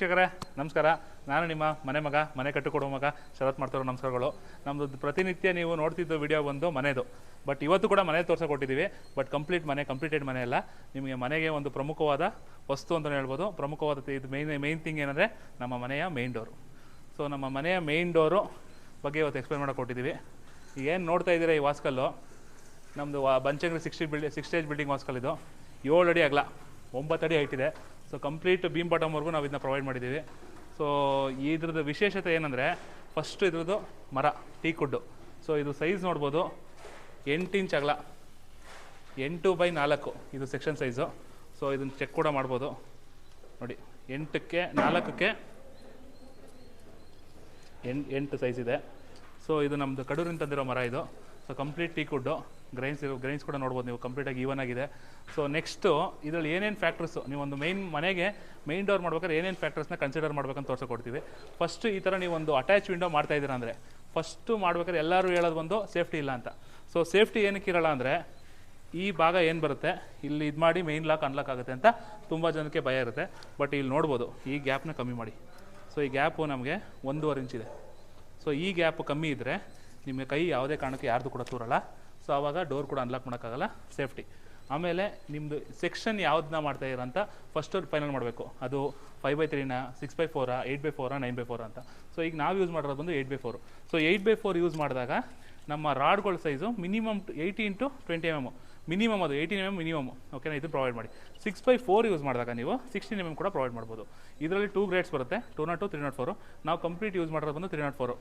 ವೀಕ್ಷಕರೇ ನಮಸ್ಕಾರ. ನಾನು ನಿಮ್ಮ ಮನೆ ಮಗ, ಮನೆ ಕಟ್ಟಿಕೊಡುವ ಮಗ ಶರತ್ ಮಾಡ್ತಿರೋ ನಮಸ್ಕಾರಗಳು. ನಮ್ಮದು ಪ್ರತಿನಿತ್ಯ ನೀವು ನೋಡ್ತಿದ್ದು ವಿಡಿಯೋ ಬಂದು ಮನೆದು. ಬಟ್ ಇವತ್ತು ಕೂಡ ಮನೆ ತೋರಿಸೋಕೊಟ್ಟಿದ್ದೀವಿ. ಬಟ್ ಕಂಪ್ಲೀಟೆಡ್ ಮನೆ ಅಲ್ಲ. ನಿಮಗೆ ಮನೆಗೆ ಒಂದು ಪ್ರಮುಖವಾದ ವಸ್ತು ಅಂತಲೇ ಹೇಳ್ಬೋದು. ಪ್ರಮುಖವಾದ ಇದು ಮೇಯ್ನ್ ಥಿಂಗ್ ಏನಂದರೆ ನಮ್ಮ ಮನೆಯ ಮೇಯ್ನ್ ಡೋರು. ಸೊ ನಮ್ಮ ಮನೆಯ ಮೇಯ್ನ್ ಡೋರು ಬಗ್ಗೆ ಇವತ್ತು ಎಕ್ಸ್ಪ್ಲೇನ್ ಮಾಡೋಕೆ ಕೊಟ್ಟಿದ್ದೀವಿ. ಏನು ನೋಡ್ತಾ ಇದ್ದೀರಾ ಈ ವಾಸ್ಕಲ್ಲು, ನಮ್ಮದು ಬಂಚಂಗ್ರಿ 6 ಸ್ಟೇಜ್ ಬಿಲ್ಡಿಂಗ್ ವಾಸ್ಕಲ್. ಇದು 7 ಅಡಿ ಅಗಲ, 9 ಅಡಿ ಹೈಟ್ ಇದೆ. ಸೊ ಕಂಪ್ಲೀಟ್ ಬೀಮ್ ಬಾಟಮ್ವರೆಗೂ ನಾವು ಇದನ್ನ ಪ್ರೊವೈಡ್ ಮಾಡಿದ್ದೀವಿ. ಸೊ ಇದ್ರದ್ದು ವಿಶೇಷತೆ ಏನಂದರೆ, ಫಸ್ಟು ಇದ್ರದ್ದು ಮರ ಟೀಕುಡ್ಡು. ಸೊ ಇದು ಸೈಜ್ ನೋಡ್ಬೋದು, 8 ಇಂಚ್ ಅಗಲ, 8x4 ಇದು ಸೆಕ್ಷನ್ ಸೈಜು. ಸೊ ಇದನ್ನು ಚೆಕ್ ಕೂಡ ಮಾಡ್ಬೋದು ನೋಡಿ. 8ಕ್ಕೆ 4ಕ್ಕೆ 8 ಸೈಜ್ ಇದೆ. ಸೊ ಇದು ನಮ್ಮದು ಕಡೂರಿಂದ ತಂದಿರೋ ಮರ ಇದು. ಸೊ ಕಂಪ್ಲೀಟ್ ಟೀಕುಡ್ಡು, ಗ್ರೈನ್ಸ್ ಕೂಡ ನೋಡ್ಬೋದು ನೀವು, ಕಂಪ್ಲೀಟಾಗಿ ಈವನ್ ಆಗಿದೆ. ಸೊ ನೆಕ್ಸ್ಟು ಇದರಲ್ಲಿ ಏನೇನು ಫ್ಯಾಕ್ಟರ್ಸು, ನೀವೊಂದು ಮನೆಗೆ ಮೇನ್ ಡೋರ್ ಮಾಡ್ಬೇಕಾದ್ರೆ ಏನೇನು ಫ್ಯಾಕ್ಟರ್ಸ್ನ ಕನ್ಸಿಡರ್ ಮಾಡ್ಬೇಕಂತ ತೋರಿಸ್ಕೊಡ್ತೀವಿ. ಫಸ್ಟು ಈ ಥರ ನೀವು ಒಂದು ಅಟ್ಯಾಚ್ ವಿಂಡೋ ಮಾಡ್ತಾಯಿದ್ದೀರಾ ಅಂದರೆ, ಫಸ್ಟು ಮಾಡ್ಬೇಕಾದ್ರೆ ಎಲ್ಲರೂ ಹೇಳೋದು ಒಂದು ಸೇಫ್ಟಿ ಇಲ್ಲ ಅಂತ. ಸೊ ಸೇಫ್ಟಿ ಏನಕ್ಕೆ ಇರೋಲ್ಲ ಅಂದರೆ, ಈ ಭಾಗ ಏನು ಬರುತ್ತೆ ಇಲ್ಲಿ ಇದು ಮಾಡಿ ಮೇನ್ ಲಾಕ್ ಅನ್ಲಾಕ್ ಆಗುತ್ತೆ ಅಂತ ತುಂಬ ಜನಕ್ಕೆ ಭಯ ಇರುತ್ತೆ. ಬಟ್ ಇಲ್ಲಿ ನೋಡ್ಬೋದು, ಈ ಗ್ಯಾಪ್ನ ಕಮ್ಮಿ ಮಾಡಿ. ಸೊ ಈ ಗ್ಯಾಪು ನಮಗೆ 1.5 ಇಂಚ್ ಇದೆ. ಸೊ ಈ ಗ್ಯಾಪ್ ಕಮ್ಮಿ ಇದ್ದರೆ ನಿಮಗೆ ಕೈ ಯಾವುದೇ ಕಾರಣಕ್ಕೆ ಯಾರ್ದು ಕೂಡ ತೂರಲ್ಲ. ಸೊ ಆವಾಗ ಡೋರ್ ಕೂಡ ಅನ್ಲಾಕ್ ಮಾಡೋಕ್ಕಾಗಲ್ಲ, ಸೇಫ್ಟಿ. ಆಮೇಲೆ ನಿಮ್ಮದು ಸೆಕ್ಷನ್ ಯಾವುದನ್ನ ಮಾಡ್ತಾಯಿರ ಅಂತ ಫಸ್ಟು ಫೈನಲ್ ಮಾಡಬೇಕು. ಅದು 5x3ನ, 6x4, 8x4, 9x4 ಅಂತ. ಸೊ ಈಗ ನಾವು ಯೂಸ್ ಮಾಡಿರೋದು ಬಂದು 8x4. ಸೊ 8x4 ಯೂಸ್ ಮಾಡಿದಾಗ ನಮ್ಮ ರಾಡ್ಗಳ ಸೈಜು ಮಿನಿಮಮ್ 80 × 20 mm ಮಿನಿಮಮ್, ಅದು 18 mm ಮಿನಿಮಮ್. ಓಕೆನಾ, ಇದು ಪ್ರೊವೈಡ್ ಮಾಡಿ. 6x4 ಯೂಸ್ ಮಾಡಿದಾಗ ನೀವು 16 mm ಕೂಡ ಪ್ರೊವೈಡ್ ಮಾಡ್ಬೋದು. ಇದರಲ್ಲಿ 2 ಗ್ರೇಡ್ಸ್ ಬರುತ್ತೆ, 202, 304. ನಾವು ಕಂಪ್ಲೀಟ್ ಯೂಸ್ ಮಾಡಿರೋದು ಬಂದು 304,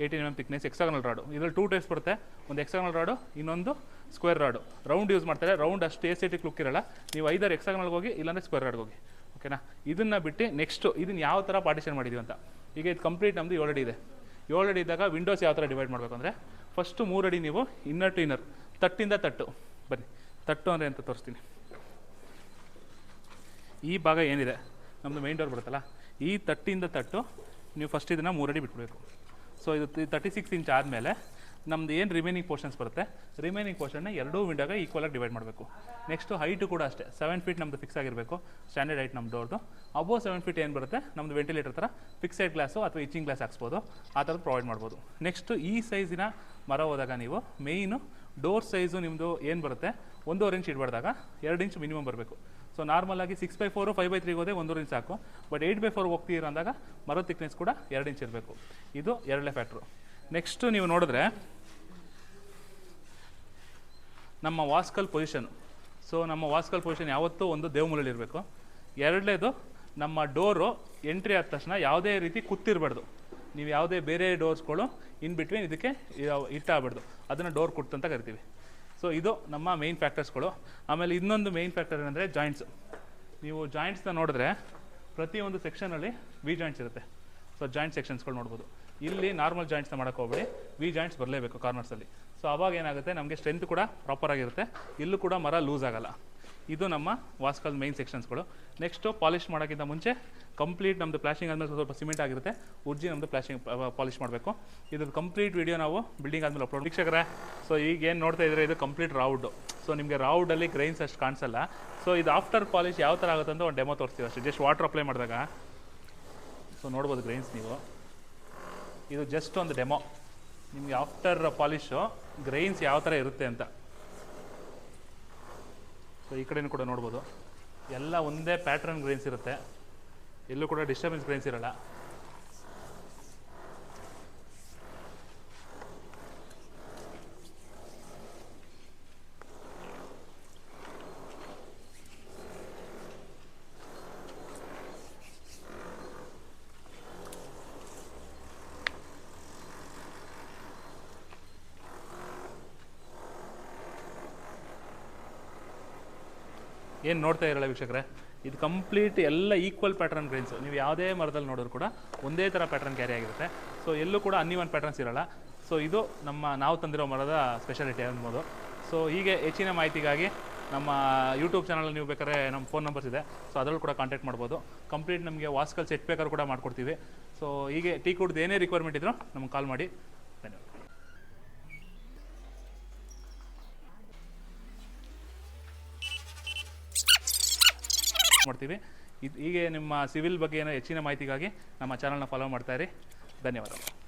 18 mm ಥಿಕ್ನೆಸ್ ಎಕ್ಸಾಗನಲ್ ರಾಡು. ಇದರಲ್ಲಿ 2 ಟೈಪ್ಸ್ ಬರುತ್ತೆ, ಒಂದು ಎಕ್ಸಾಗನಲ್ ರಾಡು, ಇನ್ನೊಂದು ಸ್ಕ್ವೇರ್ ರಾಡು. ರೌಂಡ್ ಯೂಸ್ ಮಾಡ್ತಾರೆ, ರೌಂಡ್ ಅಷ್ಟು ಎಸ್ಥೆಟಿಕ್ ಲುಕ್ ಇರಲ್ಲ. ನೀವು ಐದರ್ ಎಕ್ಸಾಗನಲ್ಗೆ ಹೋಗಿ, ಇಲ್ಲಾಂದರೆ ಸ್ಕ್ವೇರ್ ರಾಡ್ಗೆ ಹೋಗಿ. ಓಕೆನಾ, ಇದನ್ನು ಬಿಟ್ಟು ನೆಕ್ಸ್ಟು ಇದನ್ನು ಯಾವ ಥರ ಪಾರ್ಟಿಷನ್ ಮಾಡಿದ್ದೀವಿ ಅಂತ. ಈಗ ಇದು ಕಂಪ್ಲೀಟ್ ನಮ್ಮದು 7 ಅಡಿ ಇದೆ. 7 ಅಡಿ ಇದ್ದಾಗ ವಿಂಡೋಸ್ ಯಾವ ಥರ ಡಿವೈಡ್ ಮಾಡಬೇಕು ಅಂದರೆ, ಫಸ್ಟು 3 ಅಡಿ ನೀವು ಇನ್ನರ್ ಟು ಇನ್ನರ್, ತಟ್ಟಿಂದ ತಟ್ಟು. ಬನ್ನಿ, ತಟ್ಟು ಅಂದರೆ ಅಂತ ತೋರಿಸ್ತೀನಿ. ಈ ಭಾಗ ಏನಿದೆ ನಮ್ಮದು ಮೇನ್ ಡೋರ್ ಬರುತ್ತಲ್ಲ, ಈ ತಟ್ಟಿಂದ ತಟ್ಟು ನೀವು ಫಸ್ಟ್ ಇದನ್ನು 3 ಅಡಿ ಬಿಟ್ಬಿಡಬೇಕು. ಸೊ ಇದು 36 ಇಂಚ್ ಆದಮೇಲೆ ನಮ್ದು ಏನು ರಿಮೈನಿಂಗ್ ಪೋರ್ಷನ್ಸ್ ಬರುತ್ತೆ, ರಿಮೈನಿಂಗ್ ಪೋರ್ಷನ್ನ 2 ವಿಂಡೋಗೆ ಈಕ್ವಲಾಗಿ ಡಿವೈಡ್ ಮಾಡಬೇಕು. ನೆಕ್ಸ್ಟು ಹೈಟು ಕೂಡ ಅಷ್ಟೇ, 7 ಫೀಟ್ ನಮ್ಮದು ಫಿಕ್ಸ್ ಆಗಿರಬೇಕು, ಸ್ಟ್ಯಾಂಡರ್ಡ್ ಹೈಟ್ ನಮ್ಮ ಡೋರ್ದು. ಅಬೋ 7 ಫೀಟ್ ಏನು ಬರುತ್ತೆ ನಮ್ಮದು ವೆಂಟಿಲೇಟರ್ ಥರ ಫಿಕ್ಸೆಡ್ ಗ್ಲಾಸು ಅಥವಾ ಇಚಿಂಗ್ ಗ್ಲಾಸ್ ಹಾಕ್ಸ್ಬೋದು, ಆ ಥರದ್ದು ಪ್ರೊವೈಡ್ ಮಾಡ್ಬೋದು. ನೆಕ್ಸ್ಟು ಈ ಸೈಜಿನ ಮರ ಹೋದಾಗ ನೀವು ಮೇಯ್ನು ಡೋರ್ ಸೈಜು ನಿಮ್ಮದು ಏನು ಬರುತ್ತೆ 1.5 ಇಂಚ್ ಇಡಬಾರ್ದಾಗ 2 ಇಂಚ್ ಮಿನಿಮಮ್ ಬರಬೇಕು. ಸೊ ನಾರ್ಮಲಾಗಿ 6x4, 5x3 ಹೋದೆ 1.5 ಇಂಚ್ ಸಾಕು. ಬಟ್ 8x4 ಹೋಗ್ತೀರ ಅಂದಾಗ ಮರದ ಥಿಕ್ನೆಸ್ ಕೂಡ 2 ಇಂಚ್ ಇರಬೇಕು. ಇದು ಎರಡನೇ ಫ್ಯಾಕ್ಟ್ರು. ನೆಕ್ಸ್ಟು ನೀವು ನೋಡಿದ್ರೆ ನಮ್ಮ ವಾಸ್ಕಲ್ ಪೊಸಿಷನ್. ಸೊ ನಮ್ಮ ವಾಸ್ಕಲ್ ಪೊಸಿಷನ್ ಯಾವತ್ತೂ ಒಂದು ದೇವಮೂಲೆಯಲ್ಲಿ ಇರಬೇಕು. ಎರಡನೇದು, ನಮ್ಮ ಡೋರು ಎಂಟ್ರಿ ಆದ ತಕ್ಷಣ ಯಾವುದೇ ರೀತಿ ಕೂತಿರಬಾರ್ದು. ನೀವು ಯಾವುದೇ ಬೇರೆ ಡೋರ್ಸ್ಗಳು ಇನ್ ಬಿಟ್ವೀನ್ ಇದಕ್ಕೆ ಇಟ್ಟಾಗಬಾರ್ದು, ಅದನ್ನು ಡೋರ್ ಕುಟ್ ಅಂತ ಕರಿತೀವಿ. ಸೊ ಇದು ನಮ್ಮ ಮೇಯ್ನ್ ಫ್ಯಾಕ್ಟರ್ಸ್ಗಳು. ಆಮೇಲೆ ಇನ್ನೊಂದು ಮೇಯ್ನ್ ಫ್ಯಾಕ್ಟರ್ ಏನಂದರೆ ಜಾಯಿಂಟ್ಸು. ನೀವು ಜಾಯಿಂಟ್ಸ್ನ ನೋಡಿದ್ರೆ ಪ್ರತಿಯೊಂದು ಸೆಕ್ಷನಲ್ಲಿ ವಿ ಜಾಯಿಂಟ್ಸ್ ಇರುತ್ತೆ. ಸೊ ಜಾಯಿಂಟ್ ಸೆಕ್ಷನ್ಸ್ಗಳು ನೋಡ್ಬೋದು. ಇಲ್ಲಿ ನಾರ್ಮಲ್ ಜಾಯಿಂಟ್ಸ್ನ ಮಾಡೋಕ್ಕೆ ಹೋಗ್ಬೇಡಿ, ವಿ ಜಾಯಿಂಟ್ಸ್ ಬರಲೇಬೇಕು ಕಾರ್ನರ್ಸಲ್ಲಿ. ಸೊ ಅವಾಗ ಏನಾಗುತ್ತೆ, ನಮಗೆ ಸ್ಟ್ರೆಂತ್ ಕೂಡ ಪ್ರಾಪರಾಗಿರುತ್ತೆ, ಇಲ್ಲೂ ಕೂಡ ಮರ ಲೂಸ್ ಆಗೋಲ್ಲ. ಇದು ನಮ್ಮ ವಾಸ್ಕಲ್ ಮೇಯ್ನ್ ಸೆಕ್ಷನ್ಸ್ಗಳು. ನೆಕ್ಸ್ಟು ಪಾಲಿಷ್ ಮಾಡೋಕ್ಕಿಂತ ಮುಂಚೆ ಕಂಪ್ಲೀಟ್ ನಮ್ಮದು ಪ್ಲಾಸ್ಟಿಂಗ್ ಆದಮೇಲೆ ಸ್ವಲ್ಪ ಸಿಮೆಂಟ್ ಆಗಿರುತ್ತೆ, ಉಜ್ಜಿ ನಮ್ಮದು ಪಾಲಿಷ್ ಮಾಡಬೇಕು. ಇದ್ರದ್ದು ಕಂಪ್ಲೀಟ್ ವೀಡಿಯೋ ನಾವು ಬಿಲ್ಡಿಂಗ್ ಆದಮೇಲೆ ಅಪ್ಲೋಡ್. ವೀಕ್ಷಕರೇ, ಸೊ ಈಗ ಏನು ನೋಡ್ತಾ ಇದ್ರೆ ಇದು ಕಂಪ್ಲೀಟ್ ರಾವುಡ್. ಸೊ ನಿಮಗೆ ರಾವುಡಲ್ಲಿ ಗ್ರೈನ್ಸ್ ಅಷ್ಟು ಕಾಣಿಸಲ್ಲ. ಸೊ ಇದು ಆಫ್ಟರ್ ಪಾಲಿಷ್ ಯಾವ ಥರ ಆಗುತ್ತೆ ಅಂತ ಒಂದು ಡೆಮೋ ತೋರಿಸ್ತೀವಿ ಅಷ್ಟೇ. ಜಸ್ಟ್ ವಾಟರ್ ಅಪ್ಲೈ ಮಾಡಿದಾಗ ಸೊ ನೋಡ್ಬೋದು ಗ್ರೈನ್ಸ್ ನೀವು. ಇದು ಜಸ್ಟ್ ಒಂದು ಡೆಮೋ, ನಿಮಗೆ ಆಫ್ಟರ್ ಪಾಲಿಶು ಗ್ರೈನ್ಸ್ ಯಾವ ಥರ ಇರುತ್ತೆ ಅಂತ. ಸೊ ಈ ಕಡೆಯೂ ಕೂಡ ನೋಡ್ಬೋದು, ಎಲ್ಲ ಒಂದೇ ಪ್ಯಾಟ್ರನ್ ಗ್ರೈನ್ಸ್ ಇರುತ್ತೆ, ಎಲ್ಲೂ ಕೂಡ ಡಿಸ್ಟರ್ಬೆನ್ಸ್ ಗ್ರೈನ್ಸ್ ಇರಲ್ಲ. ಏನು ನೋಡ್ತಾ ಇರಲ್ಲ ವೀಕ್ಷಕರೇ, ಇದು ಕಂಪ್ಲೀಟ್ ಎಲ್ಲ ಈಕ್ವಲ್ ಪ್ಯಾಟ್ರನ್ ಗ್ರೈನ್ಸು. ನೀವು ಯಾವುದೇ ಮರದಲ್ಲಿ ನೋಡಿದ್ರು ಕೂಡ ಒಂದೇ ಥರ ಪ್ಯಾಟ್ರನ್ ಕ್ಯಾರಿ ಆಗಿರುತ್ತೆ. ಸೊ ಎಲ್ಲೂ ಕೂಡ ಅನ್ಇವನ್ ಪ್ಯಾಟ್ರನ್ಸ್ ಇರಲ್ಲ. ಸೊ ಇದು ನಾವು ತಂದಿರೋ ಮರದ ಸ್ಪೆಷಾಲಿಟಿ ಅನ್ಬೋದು. ಸೊ ಹೀಗೆ ಹೆಚ್ಚಿನ ಮಾಹಿತಿಗಾಗಿ ನಮ್ಮ ಯೂಟ್ಯೂಬ್ ಚಾನಲ್ ನೀವು ಬೇಕಾದ್ರೆ ನಮ್ಮ ಫೋನ್ ನಂಬರ್ಸ್ ಇದೆ, ಸೊ ಅದರಲ್ಲೂ ಕೂಡ ಕಾಂಟ್ಯಾಕ್ಟ್ ಮಾಡ್ಬೋದು. ಕಂಪ್ಲೀಟ್ ನಮಗೆ ವಾಸ್ಕಲ್ ಸೆಟ್ ಬೇಕಾದ್ರೂ ಕೂಡ ಮಾಡ್ಕೊಡ್ತೀವಿ. ಸೊ ಹೀಗೆ ಟೀಕುಡ್ದು ಏನೇ ರಿಕ್ವೈರ್ಮೆಂಟ್ ಇದ್ದರೂ ನಮ್ಗೆ ಕಾಲ್ ಮಾಡಿ. ಧನ್ಯವಾದ. ಮಾಡ್ತೀವಿ. ಹೀಗೆ ನಿಮ್ಮ ಸಿವಿಲ್ ಬಗ್ಗೆ ಏನೋ ಹೆಚ್ಚಿನ ಮಾಹಿತಿಗಾಗಿ ನಮ್ಮ ಚಾನಲ್ನ ಫಾಲೋ ಮಾಡ್ತಾಯಿರಿ. ಧನ್ಯವಾದಗಳು.